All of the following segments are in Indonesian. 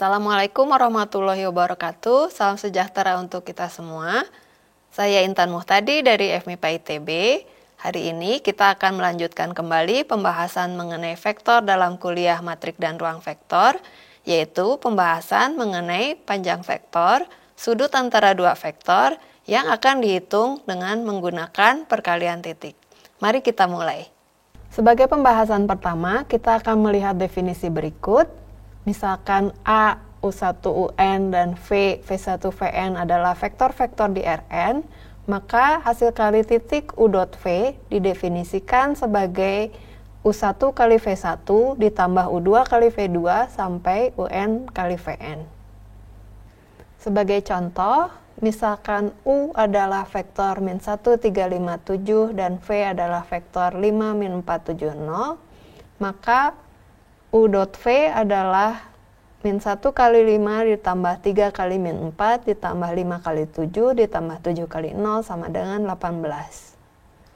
Assalamualaikum warahmatullahi wabarakatuh. Salam sejahtera untuk kita semua. Saya Intan Muhtadi dari FMIPA ITB. Hari ini kita akan melanjutkan kembali pembahasan mengenai vektor dalam kuliah matrik dan ruang vektor, yaitu pembahasan mengenai panjang vektor, sudut antara dua vektor yang akan dihitung dengan menggunakan perkalian titik. Mari kita mulai. Sebagai pembahasan pertama, kita akan melihat definisi berikut. Misalkan A, U1UN, dan V, V1, Vn adalah vektor-vektor di Rn, maka hasil kali titik U dot V didefinisikan sebagai U1 kali V1 ditambah U2 kali V2 sampai UN kali Vn. Sebagai contoh, misalkan U adalah vektor min 1, 3, 5, 7, dan V adalah vektor 5, min 4, 7, 0, maka U dot V adalah min 1 kali 5 ditambah 3 kali min 4 ditambah 5 kali 7 ditambah 7 kali 0 sama dengan 18.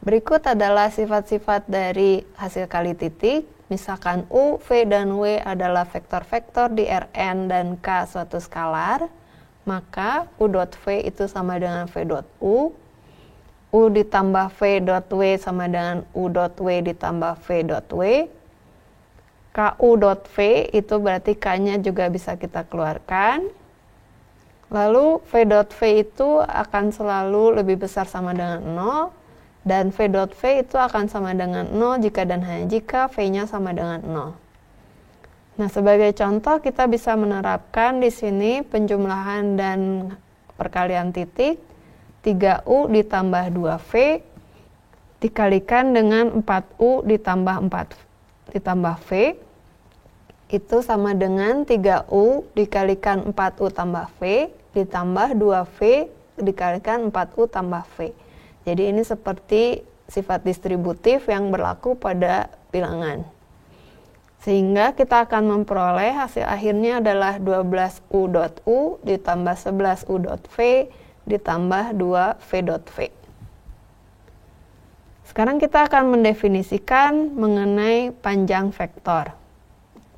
Berikut adalah sifat-sifat dari hasil kali titik. Misalkan U, V, dan W adalah vektor-vektor di Rn dan K suatu skalar, maka U dot V itu sama dengan V dot U. U ditambah V dot W sama dengan U dot W ditambah V dot W. KU dot V itu berarti K-nya juga bisa kita keluarkan. Lalu V dot V itu akan selalu lebih besar sama dengan 0. Dan V dot V itu akan sama dengan 0 jika dan hanya jika V-nya sama dengan 0. Nah, sebagai contoh kita bisa menerapkan di sini penjumlahan dan perkalian titik. 3U ditambah 2V dikalikan dengan 4U ditambah V itu sama dengan 3U dikalikan 4U tambah V ditambah 2V dikalikan 4U tambah V. Jadi ini seperti sifat distributif yang berlaku pada bilangan. Sehingga kita akan memperoleh hasil akhirnya adalah 12U dot U ditambah 11U dot V ditambah 2V dot V. Sekarang kita akan mendefinisikan mengenai panjang vektor.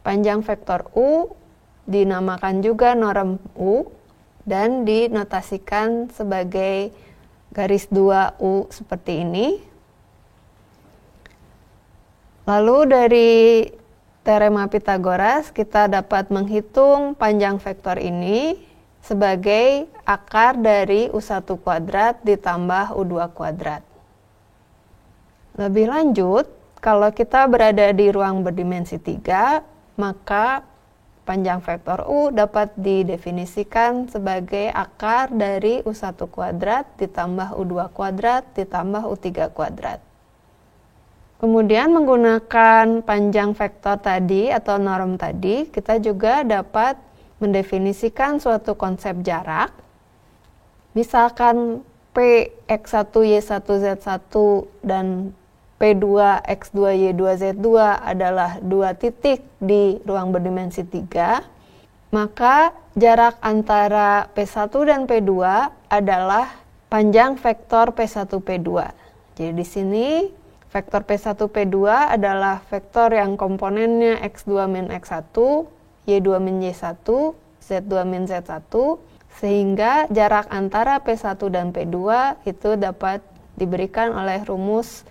Panjang vektor U dinamakan juga norm U dan dinotasikan sebagai garis 2U seperti ini. Lalu dari teorema Pythagoras kita dapat menghitung panjang vektor ini sebagai akar dari U1 kuadrat ditambah U2 kuadrat. Lebih lanjut, kalau kita berada di ruang berdimensi 3, maka panjang vektor U dapat didefinisikan sebagai akar dari U1 kuadrat ditambah U2 kuadrat ditambah U3 kuadrat. Kemudian menggunakan panjang vektor tadi atau norm tadi, kita juga dapat mendefinisikan suatu konsep jarak. Misalkan P, X1, Y1, Z1, dan P2, X2, Y2, Z2 adalah dua titik di ruang berdimensi 3, maka jarak antara P1 dan P2 adalah panjang vektor P1, P2. Jadi di sini vektor P1, P2 adalah vektor yang komponennya X2 min X1, Y2 min Y1, Z2 min Z1, sehingga jarak antara P1 dan P2 itu dapat diberikan oleh rumus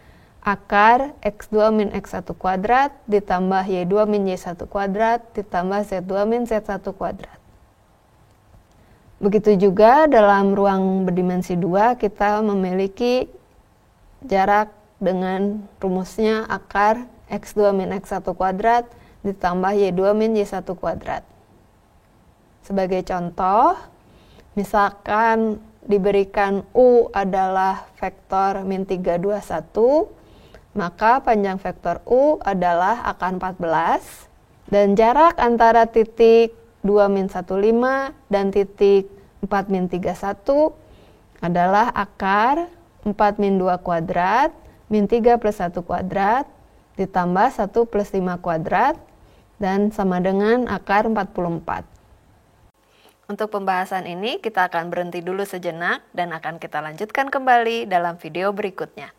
akar X2 min X1 kuadrat ditambah Y2 min Y1 kuadrat ditambah Z2 min Z1 kuadrat. Begitu juga dalam ruang berdimensi 2 kita memiliki jarak dengan rumusnya akar X2 min X1 kuadrat ditambah Y2 min Y1 kuadrat. Sebagai contoh, misalkan diberikan U adalah vektor min 3, 2, 1, maka panjang vektor U adalah akar 14 dan jarak antara titik 2 min 1, 5 dan titik 4 min 3, 1 adalah akar 4 min 2 kuadrat min 3 plus 1 kuadrat ditambah 1 plus 5 kuadrat dan sama dengan akar 44. Untuk pembahasan ini kita akan berhenti dulu sejenak dan akan kita lanjutkan kembali dalam video berikutnya.